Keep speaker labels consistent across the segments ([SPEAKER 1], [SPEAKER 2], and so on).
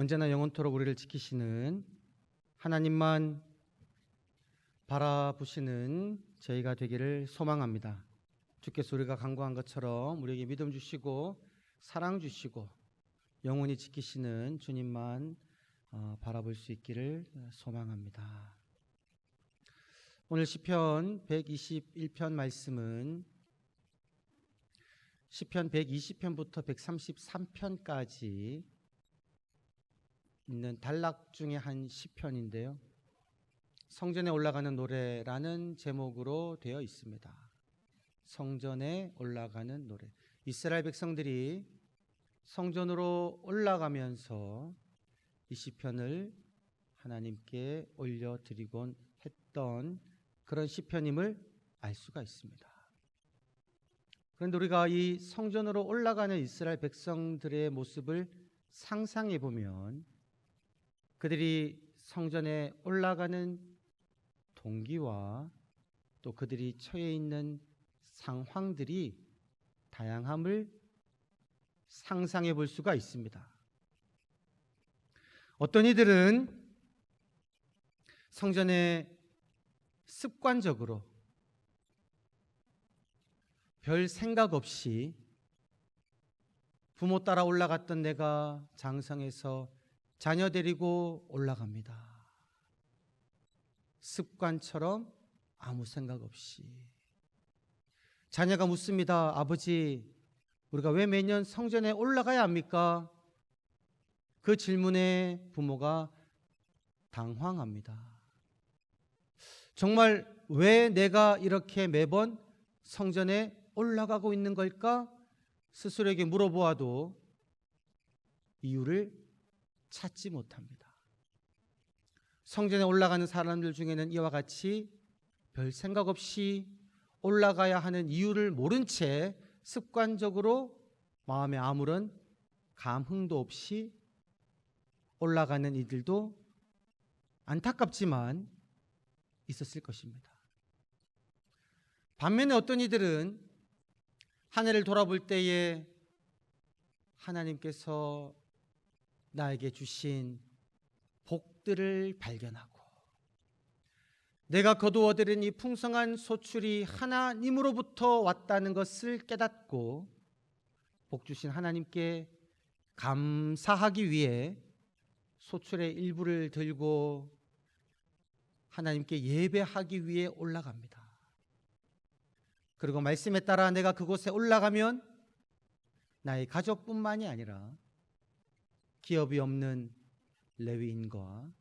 [SPEAKER 1] 언제나 영원토록 우리를 지키시는 하나님만 바라보시는 저희가 되기를 소망합니다. 주께서 우리가 간구한 것처럼 우리에게 믿음 주시고 사랑 주시고 영원히 지키시는 주님만 바라볼 수 있기를 소망합니다. 오늘 시편 121편 말씀은 시편 120편부터 133편까지 있는 단락 중에 한 시편인데요. 성전에 올라가는 노래라는 제목으로 되어 있습니다. 성전에 올라가는 노래. 이스라엘 백성들이 성전으로 올라가면서 이 시편을 하나님께 올려드리곤 했던 그런 시편임을 알 수가 있습니다. 그런데 우리가 이 성전으로 올라가는 이스라엘 백성들의 모습을 상상해 보면 그들이 성전에 올라가는 동기와 또 그들이 처해 있는 상황들이 다양함을 상상해 볼 수가 있습니다. 어떤 이들은 성전에 습관적으로 별 생각 없이 부모 따라 올라갔던 내가 장성해서 자녀 데리고 올라갑니다. 습관처럼 아무 생각 없이. 자녀가 묻습니다. 아버지, 우리가 왜 매년 성전에 올라가야 합니까? 그 질문에 부모가 당황합니다. 정말 왜 내가 이렇게 매번 성전에 올라가고 있는 걸까? 스스로에게 물어보아도 이유를 찾지 못합니다. 성전에 올라가는 사람들 중에는 이와 같이 별 생각 없이 올라가야 하는 이유를 모른 채 습관적으로 마음에 아무런 감흥도 없이 올라가는 이들도 안타깝지만 있었을 것입니다. 반면에 어떤 이들은 하늘을 돌아볼 때에 하나님께서 나에게 주신 복들을 발견하고 내가 거두어들인 이 풍성한 소출이 하나님으로부터 왔다는 것을 깨닫고 복 주신 하나님께 감사하기 위해 소출의 일부를 들고 하나님께 예배하기 위해 올라갑니다. 그리고 말씀에 따라 내가 그곳에 올라가면 나의 가족뿐만이 아니라 기업이 없는 레위인과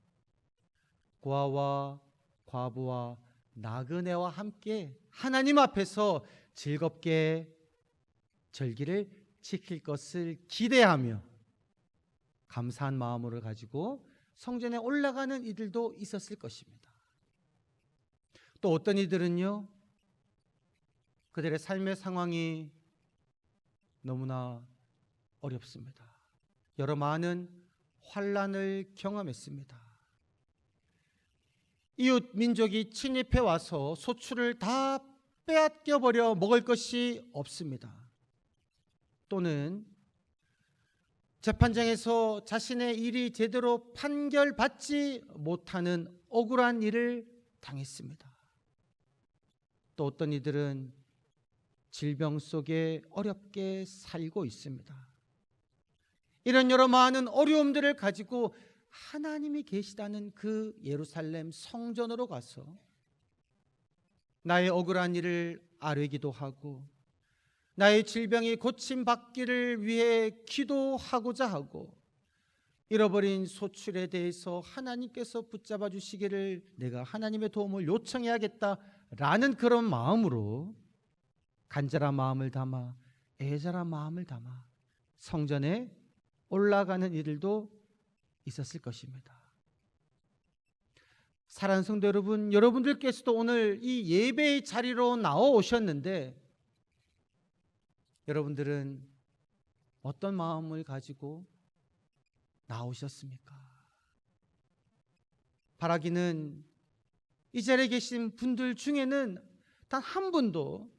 [SPEAKER 1] 고아와 과부와 나그네와 함께 하나님 앞에서 즐겁게 절기를 지킬 것을 기대하며 감사한 마음을 가지고 성전에 올라가는 이들도 있었을 것입니다. 또 어떤 이들은요, 그들의 삶의 상황이 너무나 어렵습니다. 여러 많은 환난을 경험했습니다. 이웃 민족이 침입해 와서 소출을 다 빼앗겨 버려 먹을 것이 없습니다. 또는 재판장에서 자신의 일이 제대로 판결받지 못하는 억울한 일을 당했습니다. 또 어떤 이들은 질병 속에 어렵게 살고 있습니다. 이런 여러 많은 어려움들을 가지고 하나님이 계시다는 그 예루살렘 성전으로 가서 나의 억울한 일을 아뢰기도 하고 나의 질병이 고침받기를 위해 기도하고자 하고 잃어버린 소출에 대해서 하나님께서 붙잡아 주시기를 내가 하나님의 도움을 요청해야겠다라는 그런 마음으로 간절한 마음을 담아 애절한 마음을 담아 성전에 올라가는 이들도 있었을 것입니다. 사랑하는 성도 여러분, 여러분들께서도 오늘 이 예배의 자리로 나와 오셨는데 여러분들은 어떤 마음을 가지고 나오셨습니까? 바라기는 이 자리에 계신 분들 중에는 단 한 분도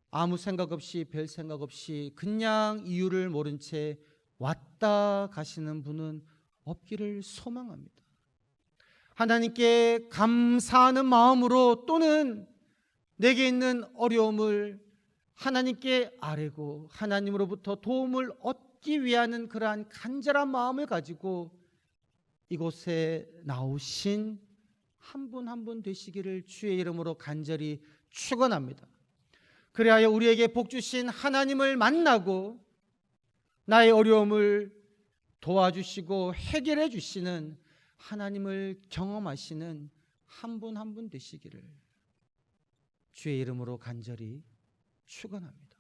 [SPEAKER 1] 아무 생각 없이 별 생각 없이 그냥 이유를 모른 채 왔다 가시는 분은 없기를 소망합니다. 하나님께 감사하는 마음으로 또는 내게 있는 어려움을 하나님께 아뢰고 하나님으로부터 도움을 얻기 위한 그러한 간절한 마음을 가지고 이곳에 나오신 한 분 한 분 되시기를 주의 이름으로 간절히 축원합니다. 그리하여 우리에게 복 주신 하나님을 만나고 나의 어려움을 도와주시고 해결해 주시는 하나님을 경험하시는 한 분 한 분 되시기를 주의 이름으로 간절히 축원합니다.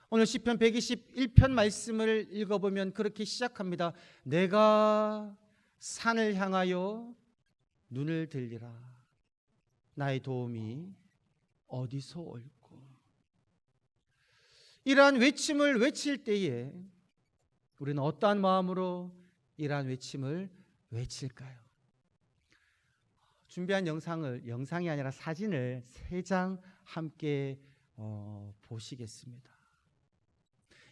[SPEAKER 1] 오늘 시편 121편 말씀을 읽어보면 그렇게 시작합니다. 내가 산을 향하여 눈을 들리라. 나의 도움이 어디서 올꼬. 이러한 외침을 외칠 때에 우리는 어떠한 마음으로 이러한 외침을 외칠까요? 준비한 영상이 아니라 사진을 3장 함께 보시겠습니다.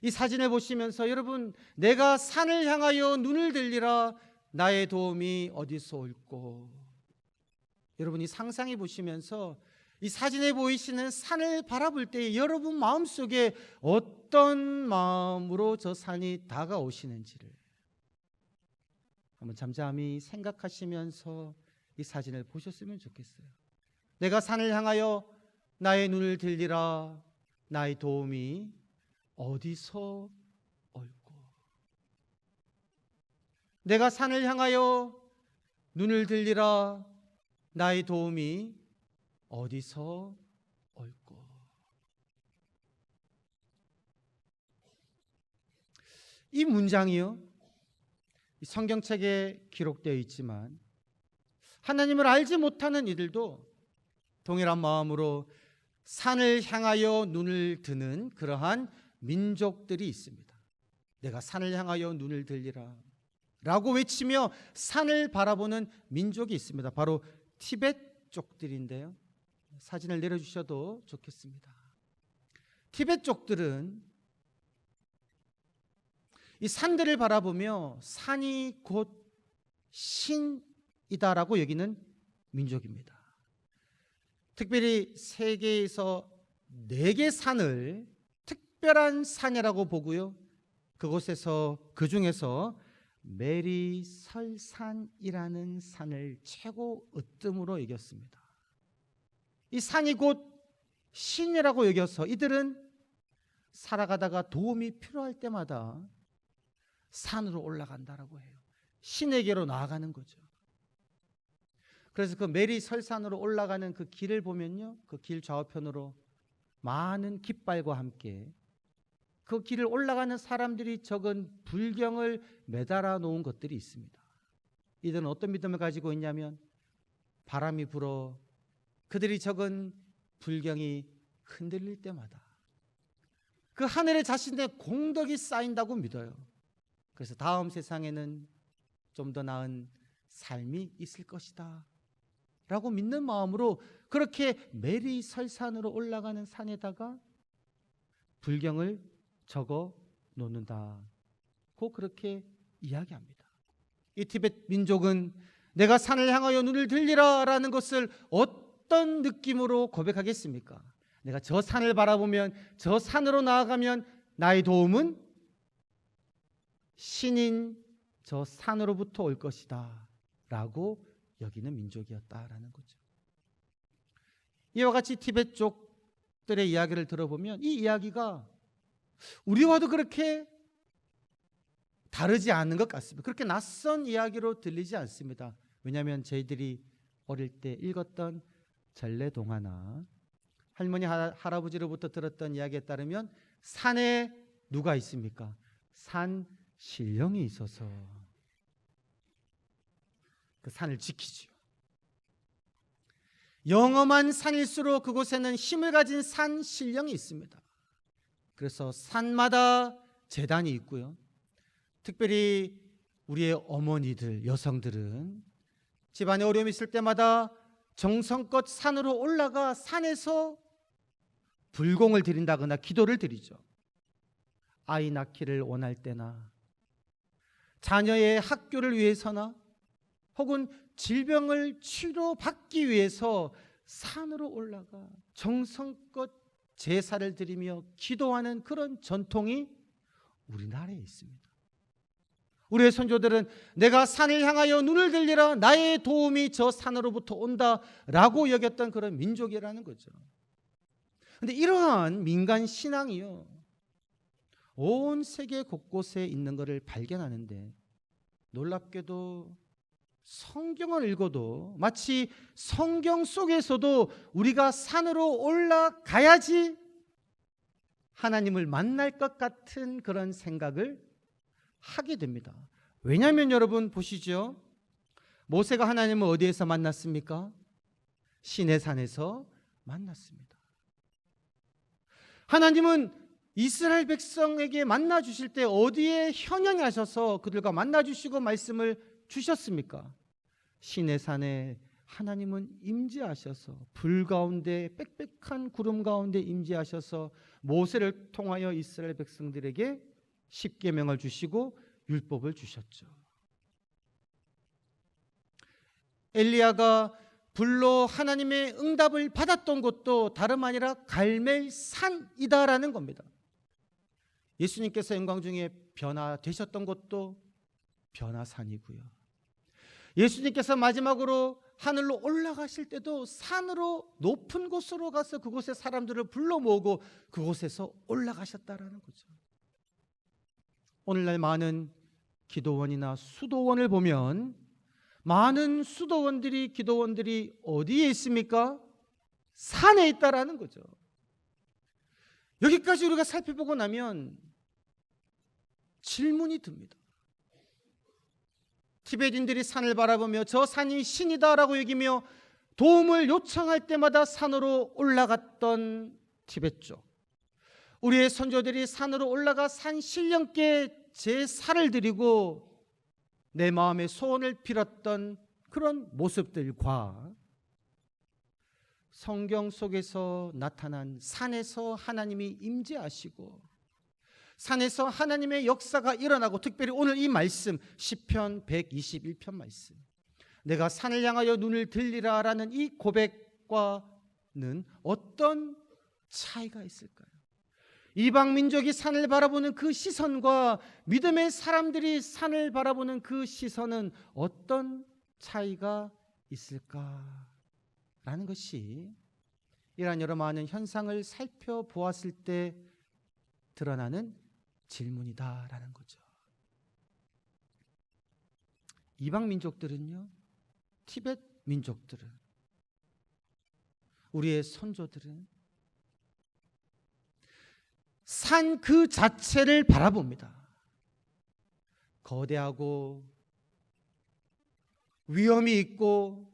[SPEAKER 1] 이 사진을 보시면서 여러분, 내가 산을 향하여 눈을 들리라. 나의 도움이 어디서 올꼬. 여러분이 상상해 보시면서 이 사진에 보이시는 산을 바라볼 때 여러분 마음속에 어떤 마음으로 저 산이 다가오시는지를 한번 잠잠히 생각하시면서 이 사진을 보셨으면 좋겠어요. 내가 산을 향하여 나의 눈을 들리라. 나의 도움이 어디서 올꼬. 내가 산을 향하여 눈을 들리라. 나의 도움이 어디서 올꼬. 이 문장이요, 이 성경책에 기록되어 있지만 하나님을 알지 못하는 이들도 동일한 마음으로 산을 향하여 눈을 드는 그러한 민족들이 있습니다. 내가 산을 향하여 눈을 들리라 라고 외치며 산을 바라보는 민족이 있습니다. 바로 티벳족들인데요. 사진을 내려주셔도 좋겠습니다. 티벳족들은 이 산들을 바라보며 산이 곧 신이다라고 여기는 민족입니다. 특별히 세계에서 4개 산을 특별한 산이라고 보고요, 그곳에서 그 중에서 메리설산이라는 산을 최고 으뜸으로 여겼습니다. 이 산이 곧 신이라고 여겨서 이들은 살아가다가 도움이 필요할 때마다 산으로 올라간다라고 해요. 신에게로 나아가는 거죠. 그래서 그 메리설산으로 올라가는 그 길을 보면요, 그 길 좌우편으로 많은 깃발과 함께 그 길을 올라가는 사람들이 적은 불경을 매달아 놓은 것들이 있습니다. 이들은 어떤 믿음을 가지고 있냐면 바람이 불어 그들이 적은 불경이 흔들릴 때마다 그 하늘에 자신의 공덕이 쌓인다고 믿어요. 그래서 다음 세상에는 좀 더 나은 삶이 있을 것이다 라고 믿는 마음으로 그렇게 메리설산으로 올라가는 산에다가 불경을 적어 놓는다고 그렇게 이야기합니다. 이 티벳 민족은 내가 산을 향하여 눈을 들리라 라는 것을 어떤 느낌으로 고백하겠습니까? 내가 저 산을 바라보면, 저 산으로 나아가면 나의 도움은 신인 저 산으로부터 올 것이다 라고 여기는 민족이었다라는 거죠. 이와 같이 티벳족들의 이야기를 들어보면 이 이야기가 우리와도 그렇게 다르지 않은 것 같습니다. 그렇게 낯선 이야기로 들리지 않습니다. 왜냐하면 저희들이 어릴 때 읽었던 전래동화나 할머니 할아버지로부터 들었던 이야기에 따르면 산에 누가 있습니까? 산 신령이 있어서 그 산을 지키죠. 영험한 산일수록 그곳에는 힘을 가진 산 신령이 있습니다. 그래서 산마다 제단이 있고요. 특별히 우리의 어머니들, 여성들은 집안에 어려움이 있을 때마다 정성껏 산으로 올라가 산에서 불공을 드린다거나 기도를 드리죠. 아이 낳기를 원할 때나 자녀의 학교를 위해서나 혹은 질병을 치료받기 위해서 산으로 올라가 정성껏 제사를 드리며 기도하는 그런 전통이 우리나라에 있습니다. 우리의 선조들은 내가 산을 향하여 눈을 들리라 나의 도움이 저 산으로부터 온다라고 여겼던 그런 민족이라는 거죠. 그런데 이러한 민간 신앙이요, 온 세계 곳곳에 있는 것을 발견하는데 놀랍게도 성경을 읽어도 마치 성경 속에서도 우리가 산으로 올라가야지 하나님을 만날 것 같은 그런 생각을 하게 됩니다. 왜냐하면 여러분 보시죠. 모세가 하나님을 어디에서 만났습니까? 시내산에서 만났습니다. 하나님은 이스라엘 백성에게 만나 주실 때 어디에 현현하셔서 그들과 만나 주시고 말씀을 주셨습니까? 시내산에 하나님은 임재하셔서 불 가운데 빽빽한 구름 가운데 임재하셔서 모세를 통하여 이스라엘 백성들에게 십계명을 주시고 율법을 주셨죠. 엘리야가 불로 하나님의 응답을 받았던 곳도 다름 아니라 갈멜산이다라는 겁니다. 예수님께서 영광 중에 변화되셨던 곳도 변화산이고요. 예수님께서 마지막으로 하늘로 올라가실 때도 산으로 높은 곳으로 가서 그곳에 사람들을 불러 모으고 그곳에서 올라가셨다라는 거죠. 오늘날 많은 기도원이나 수도원을 보면 많은 수도원들이 기도원들이 어디에 있습니까? 산에 있다라는 거죠. 여기까지 우리가 살펴보고 나면 질문이 듭니다. 티베트인들이 산을 바라보며 저 산이 신이다라고 여기며 도움을 요청할 때마다 산으로 올라갔던 티베트족, 우리의 선조들이 산으로 올라가 산 신령께 제사를 드리고 내 마음의 소원을 빌었던 그런 모습들과 성경 속에서 나타난 산에서 하나님이 임재하시고 산에서 하나님의 역사가 일어나고, 특별히 오늘 이 말씀 시편 121편 말씀, 내가 산을 향하여 눈을 들리라 라는 이 고백과는 어떤 차이가 있을까요? 이방 민족이 산을 바라보는 그 시선과 믿음의 사람들이 산을 바라보는 그 시선은 어떤 차이가 있을까라는 것이 이러한 여러 많은 현상을 살펴보았을 때 드러나는 질문이다라는 거죠. 이방 민족들은요, 티베트 민족들은, 우리의 선조들은 산 그 자체를 바라봅니다. 거대하고 위험이 있고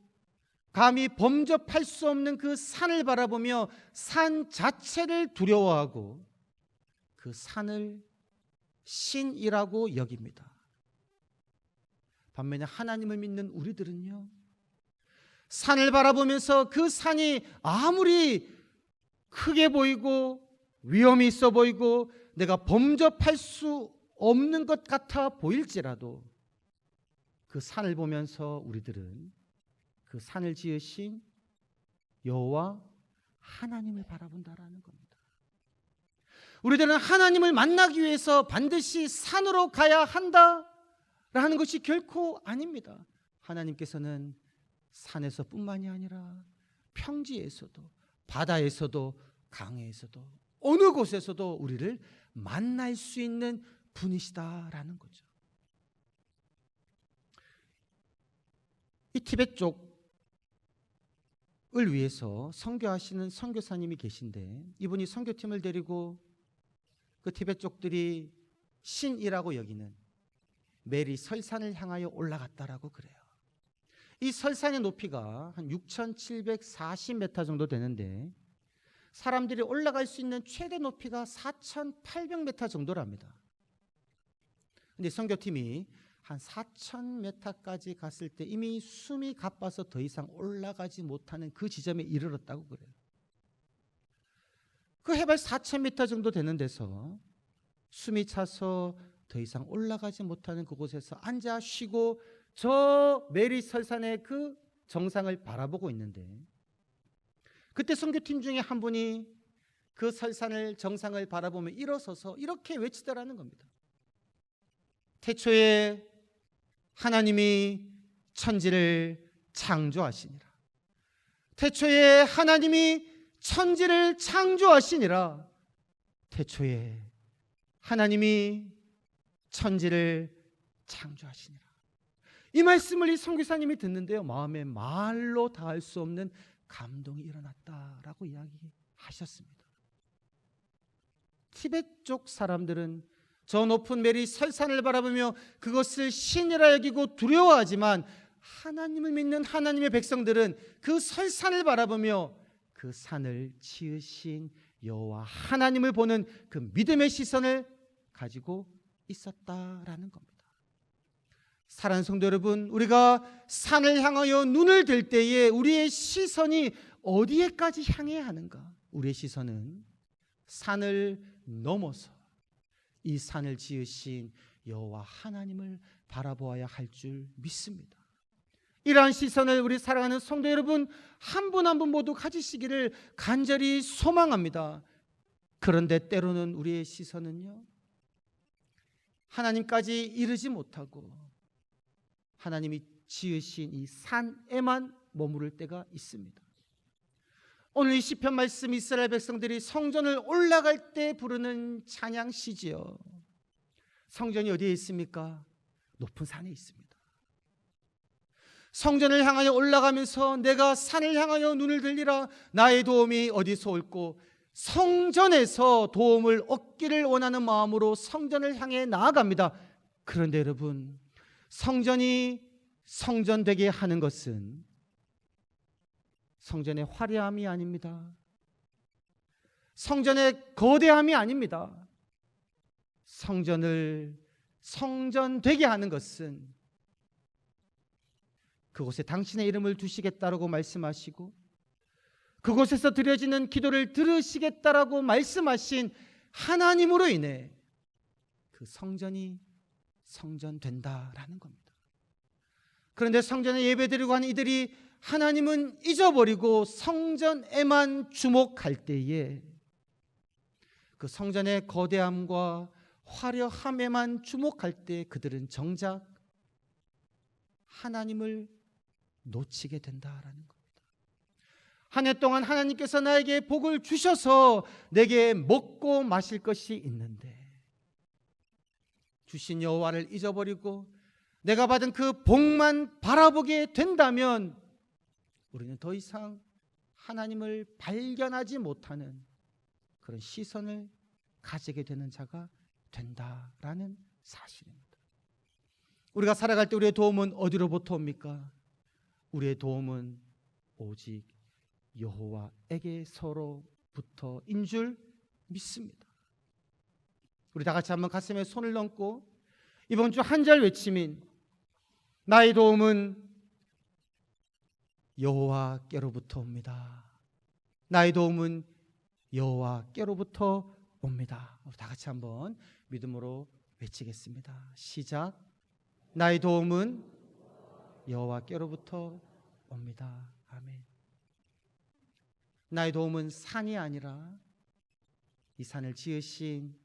[SPEAKER 1] 감히 범접할 수 없는 그 산을 바라보며 산 자체를 두려워하고 그 산을 신이라고 여깁니다. 반면에 하나님을 믿는 우리들은요, 산을 바라보면서 그 산이 아무리 크게 보이고 위험이 있어 보이고 내가 범접할 수 없는 것 같아 보일지라도 그 산을 보면서 우리들은 그 산을 지으신 여호와 하나님을 바라본다라는 겁니다. 우리들은 하나님을 만나기 위해서 반드시 산으로 가야 한다라는 것이 결코 아닙니다. 하나님께서는 산에서뿐만이 아니라 평지에서도, 바다에서도, 강에서도, 어느 곳에서도 우리를 만날 수 있는 분이시다라는 거죠. 이 티베트 쪽을 위해서 선교하시는 선교사님이 계신데, 이분이 선교팀을 데리고 그 티베트 쪽들이 신이라고 여기는 메리 설산을 향하여 올라갔다라고 그래요. 이 설산의 높이가 한 6,740m 정도 되는데 사람들이 올라갈 수 있는 최대 높이가 4,800m 정도랍니다. 근데 선교팀이 한 4,000m까지 갔을 때 이미 숨이 가빠서 더 이상 올라가지 못하는 그 지점에 이르렀다고 그래요. 그 해발 4,000m 정도 되는 데서 숨이 차서 더 이상 올라가지 못하는 그곳에서 앉아 쉬고 저 메리 설산의 그 정상을 바라보고 있는데, 그때 선교팀 중에 한 분이 그 설산을 정상을 바라보며 일어서서 이렇게 외치더라는 겁니다. 태초에 하나님이 천지를 창조하시니라. 태초에 하나님이 천지를 창조하시니라. 태초에 하나님이 천지를 창조하시니라. 이 말씀을 이 선교사님이 듣는데요, 마음에 말로 다 할 수 없는 감동이 일어났다라고 이야기하셨습니다. 티베트 쪽 사람들은 저 높은 메리 설산을 바라보며 그것을 신이라 여기고 두려워하지만, 하나님을 믿는 하나님의 백성들은 그 설산을 바라보며 그 산을 지으신 여호와 하나님을 보는 그 믿음의 시선을 가지고 있었다라는 겁니다. 사랑하는 성도 여러분, 우리가 산을 향하여 눈을 들 때에 우리의 시선이 어디에까지 향해야 하는가? 우리의 시선은 산을 넘어서 이 산을 지으신 여호와 하나님을 바라보아야 할 줄 믿습니다. 이러한 시선을 우리 사랑하는 성도 여러분 한 분 한 분 모두 가지시기를 간절히 소망합니다. 그런데 때로는 우리의 시선은요, 하나님까지 이르지 못하고 하나님이 지으신 이 산에만 머무를 때가 있습니다. 오늘 이 시편 말씀, 이스라엘 백성들이 성전을 올라갈 때 부르는 찬양시지요. 성전이 어디에 있습니까? 높은 산에 있습니다. 성전을 향하여 올라가면서 내가 산을 향하여 눈을 들리라. 나의 도움이 어디서 올꼬? 성전에서 도움을 얻기를 원하는 마음으로 성전을 향해 나아갑니다. 그런데 여러분, 성전이 성전되게 하는 것은 성전의 화려함이 아닙니다. 성전의 거대함이 아닙니다. 성전을 성전되게 하는 것은 그곳에 당신의 이름을 두시겠다라고 말씀하시고 그곳에서 드려지는 기도를 들으시겠다라고 말씀하신 하나님으로 인해 그 성전이 성전된다라는 겁니다. 그런데 성전에 예배드리고 하는 이들이 하나님은 잊어버리고 성전에만 주목할 때에 그 성전의 거대함과 화려함에만 주목할 때 그들은 정작 하나님을 놓치게 된다라는 겁니다. 한 해 동안 하나님께서 나에게 복을 주셔서 내게 먹고 마실 것이 있는데 주신 여호와를 잊어버리고 내가 받은 그 복만 바라보게 된다면 우리는 더 이상 하나님을 발견하지 못하는 그런 시선을 가지게 되는 자가 된다라는 사실입니다. 우리가 살아갈 때 우리의 도움은 어디로부터 옵니까? 우리의 도움은 오직 여호와에게서로부터인 줄 믿습니다. 우리 다 같이 한번 가슴에 손을 얹고 이번 주 한 절 외침인 나의 도움은 여호와께로부터 옵니다. 나의 도움은 여호와께로부터 옵니다. 우리 다 같이 한번 믿음으로 외치겠습니다. 시작. 나의 도움은 여호와께로부터 옵니다. 아멘. 나의 도움은 산이 아니라 이 산을 지으신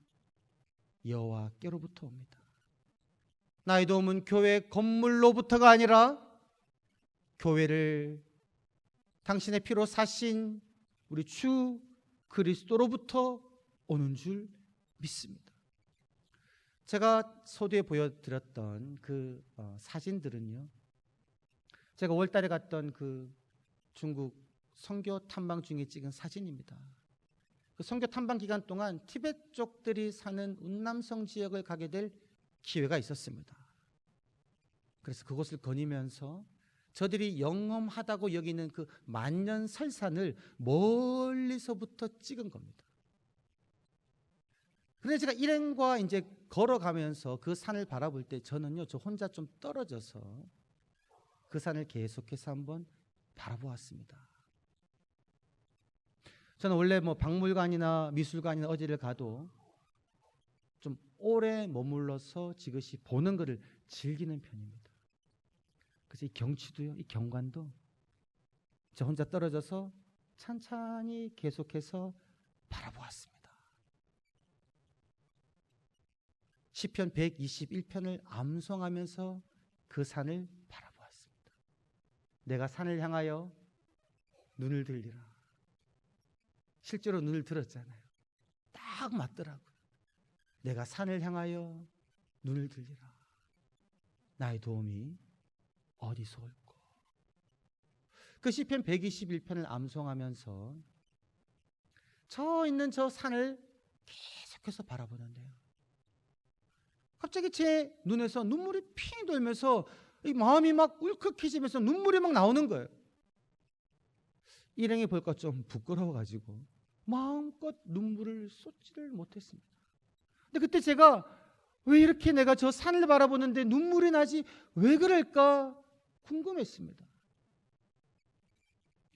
[SPEAKER 1] 여호와께로부터 옵니다. 나의 도움은 교회 건물로부터가 아니라 교회를 당신의 피로 사신 우리 주 그리스도로부터 오는 줄 믿습니다. 제가 서두에 보여드렸던 그 사진들은요, 제가 5월달에 갔던 그 중국 선교 탐방 중에 찍은 사진입니다. 그 선교 탐방 기간 동안 티베트 쪽들이 사는 운남성 지역을 가게 될 기회가 있었습니다. 그래서 그곳을 거니면서 저들이 영험하다고 여기는 그 만년 설산을 멀리서부터 찍은 겁니다. 그런데 제가 일행과 이제 걸어가면서 그 산을 바라볼 때 저는요, 저 혼자 좀 떨어져서 그 산을 계속해서 한번 바라보았습니다. 저는 원래 뭐 박물관이나 미술관이나 어디를 가도 좀 오래 머물러서 지그시 보는 것을 즐기는 편입니다. 그래서 이 경치도요, 이 경관도 저 혼자 떨어져서 찬찬히 계속해서 바라보았습니다. 시편 121편을 암송하면서 그 산을 바라보았습니다. 내가 산을 향하여 눈을 들리라. 실제로 눈을 들었잖아요. 딱 맞더라고요. 내가 산을 향하여 눈을 들리라. 나의 도움이 어디서 올꼬. 그 시편 121편을 암송하면서 저 있는 저 산을 계속해서 바라보는데요, 갑자기 제 눈에서 눈물이 핑 돌면서 이 마음이 막 울컥해지면서 눈물이 막 나오는 거예요. 일행이 볼까 좀 부끄러워가지고 마음껏 눈물을 쏟지를 못했습니다. 근데 그때 제가 왜 이렇게 내가 저 산을 바라보는데 눈물이 나지, 왜 그럴까 궁금했습니다.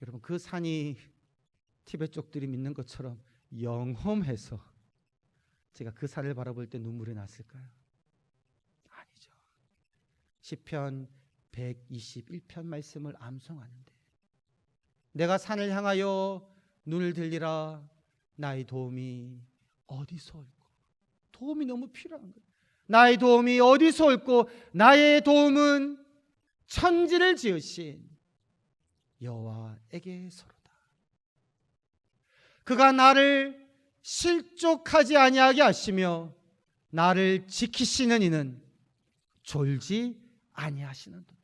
[SPEAKER 1] 여러분, 그 산이 티베트족들이 믿는 것처럼 영험해서 제가 그 산을 바라볼 때 눈물이 났을까요? 아니죠. 시편 121편 말씀을 암송하는데 내가 산을 향하여 눈을 들리라. 나의 도움이 어디서 올꼬. 도움이 너무 필요한 거예요. 나의 도움이 어디서 올꼬. 나의 도움은 천지를 지으신 여호와에게서로다. 그가 나를 실족하지 아니하게 하시며 나를 지키시는 이는 졸지 아니하시는도다.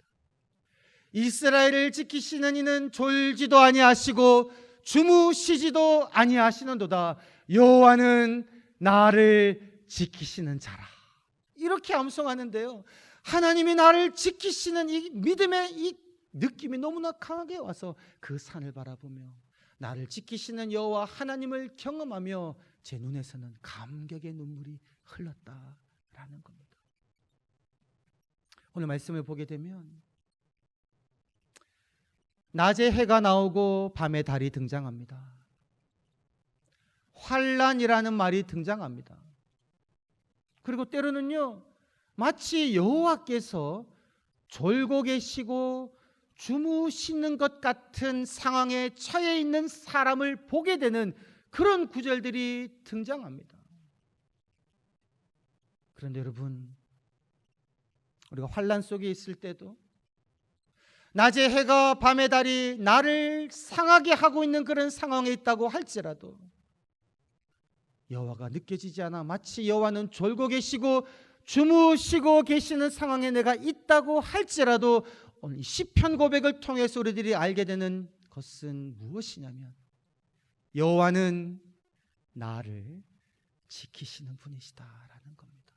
[SPEAKER 1] 이스라엘을 지키시는 이는 졸지도 아니하시고 주무시지도 아니하시는도다. 여호와는 나를 지키시는 자라. 이렇게 암송하는데요, 하나님이 나를 지키시는 이 믿음의 이 느낌이 너무나 강하게 와서 그 산을 바라보며 나를 지키시는 여호와 하나님을 경험하며 제 눈에서는 감격의 눈물이 흘렀다라는 겁니다. 오늘 말씀을 보게 되면 낮에 해가 나오고 밤에 달이 등장합니다. 환란이라는 말이 등장합니다. 그리고 때로는요, 마치 여호와께서 졸고 계시고 주무시는 것 같은 상황에 처해 있는 사람을 보게 되는 그런 구절들이 등장합니다. 그런데 여러분, 우리가 환란 속에 있을 때도 낮에 해가 밤에 달이 나를 상하게 하고 있는 그런 상황에 있다고 할지라도 여호와가 느껴지지 않아 마치 여호와는 졸고 계시고 주무시고 계시는 상황에 내가 있다고 할지라도 오늘 시편 고백을 통해서 우리들이 알게 되는 것은 무엇이냐면 여호와는 나를 지키시는 분이시다라는 겁니다.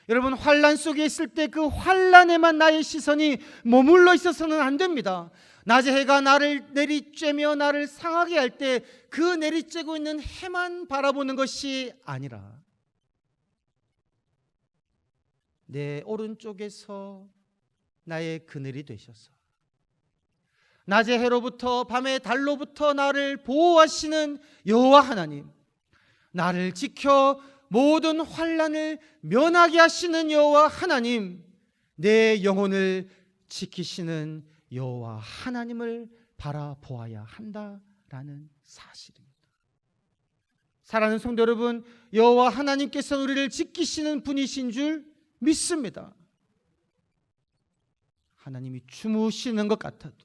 [SPEAKER 1] 여러분, 환란 속에 있을 때 그 환란에만 나의 시선이 머물러 있어서는 안 됩니다. 낮에 해가 나를 내리쬐며 나를 상하게 할 때 그 내리쬐고 있는 해만 바라보는 것이 아니라 내 오른쪽에서 나의 그늘이 되셔서 낮의 해로부터 밤의 달로부터 나를 보호하시는 여호와 하나님, 나를 지켜 모든 환난을 면하게 하시는 여호와 하나님, 내 영혼을 지키시는 여호와 하나님을 바라보아야 한다라는 사실입니다. 사랑하는 성도 여러분, 여호와 하나님께서 우리를 지키시는 분이신 줄 믿습니다. 하나님이 주무시는 것 같아도,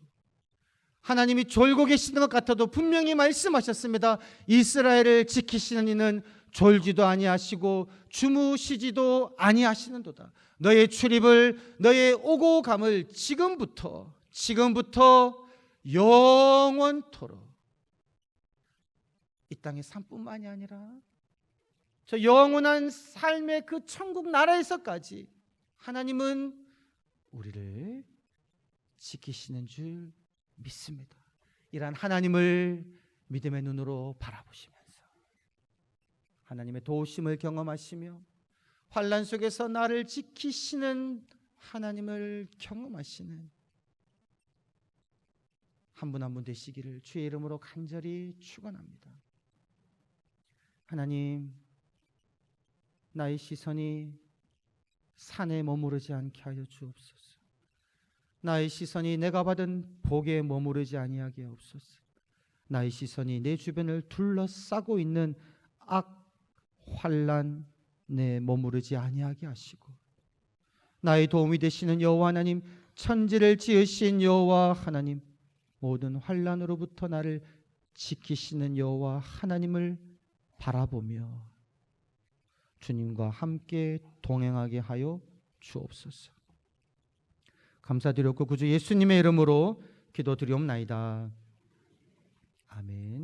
[SPEAKER 1] 하나님이 졸고 계시는 것 같아도 분명히 말씀하셨습니다. 이스라엘을 지키시는 이는 졸지도 아니하시고 주무시지도 아니하시는도다. 너의 출입을, 너의 오고 감을 지금부터 영원토록 이 땅의 삶뿐만이 아니라 저 영원한 삶의 그 천국 나라에서까지 하나님은 우리를 지키시는 줄 믿습니다. 이러한 하나님을 믿음의 눈으로 바라보시면서 하나님의 도우심을 경험하시며 환난 속에서 나를 지키시는 하나님을 경험하시는 한 분 한 분 되시기를 주의 이름으로 간절히 축원합니다. 하나님, 나의 시선이 산에 머무르지 않게 하여 주옵소서. 나의 시선이 내가 받은 복에 머무르지 아니하게 하옵소서. 나의 시선이 내 주변을 둘러싸고 있는 악 환난에 머무르지 아니하게 하시고, 나의 도움이 되시는 여호와 하나님, 천지를 지으신 여호와 하나님, 모든 환난으로부터 나를 지키시는 여호와 하나님을 바라보며 주님과 함께 동행하게 하여 주옵소서. 감사드렸고 구주 예수님의 이름으로 기도드리옵나이다. 아멘.